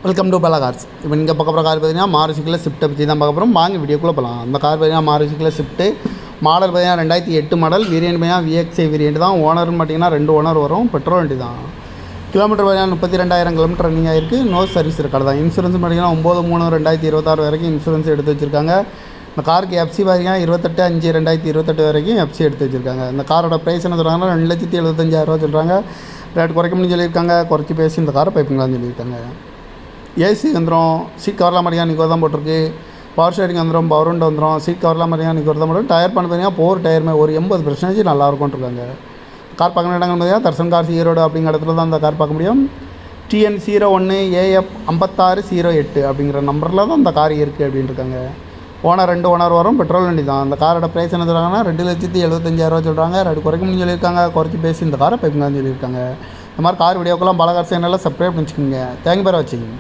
Welcome to பலா cars. இப்போ நீங்கள் பார்க்க போகிற கார் பார்த்தீங்கன்னா மாருதிக்குள்ள ஸ்விஃப்ட்டை பற்றி தான் பார்க்க போகிறோம். வாங்க வீடியோக்குள்ளே போகலாம். அந்த கார் பார்த்தீங்கன்னா மாருதிக்குள்ள ஸ்விஃப்ட்டு மாடல் பார்த்தீங்கன்னா 2008 மாடல். வேரியன்ட் பார்த்தீங்கன்னா VXI வேரியன்ட் தான். ஓனர்னு பார்த்தீங்கன்னா 2 ஓனர் வரும். பெட்ரோல் வண்டி தான். கிலோமீட்டர் பார்த்தீங்கன்னா 32,000 கிலோமீட்டர் ரன்னிங் ஆயிருக்கு. நோ சர்வீஸ் ரெக்கார்டு தான். இன்சூரன்ஸ் பார்த்தீங்கன்னா 9/3/2026 வரைக்கும் இன்சூரன்ஸ் எடுத்து வச்சுருக்காங்க. இந்த காருக்கு எஃப்சி பார்த்தீங்கன்னா 28/5/2028 வரைக்கும் எஃப்சி எடுத்து வச்சுருக்காங்க. இந்த காரோட ப்ரைஸ் என்ன சொல்கிறாங்கன்னா 2,75,000 சொல்கிறாங்க. ரேட் குறைக்கணும்னு சொல்லியிருக்காங்க. குறைச்சி பேசி இந்த காரை பைப்பிங்களான்னு சொல்லியிருக்காங்க. ஏசி வந்துடும். சீட் கவர்லாம் மாதிரியா நிற்க தான் போட்டிருக்கு. பவர் ஸ்டேரிங் வந்துடும். பவர் விண்டோ வந்துடும். சீட் கவர்லாம் மாதிரியா நிற்க தான் போட்டிருக்கு. டயர் பண்ண பார்த்தீங்கன்னா போர் டயருமே ஒரு 80% நல்லாயிருக்கும்ன்ட்ருக்காங்க. கார் பார்க்குற இடங்கள் பார்த்தீங்கன்னா தர்சன் கார்ஸ் ஈரோடு அப்படிங்கிற இடத்துல தான் அந்த கார் பார்க்க முடியும். TN 01 AF 5608 அப்படிங்கிற நம்பரில் தான் இந்த கார் இருக்குது அப்படின்னு இருக்காங்க. ஓனர் 2 ஓனர் வரும். பெட்ரோல் வண்டி தான். அந்த காரோட ப்ரைஸ் என்ன சொல்கிறாங்கன்னா 2,75,000 சொல்கிறாங்க. ரேட் குறைக்கணும்னு சொல்லியிருக்காங்க. குறைச்சி பேசி இந்த காரை பைப்புங்கன்னு சொல்லியிருக்காங்க. இந்த மாதிரி கார் வீடியோக்கெல்லாம் பல கார் சேனலில் சப்ஸ்கிரைப் பண்ணிச்சுக்கோங்க. தேங்க்யூ ஃபார் வாட்சிங்.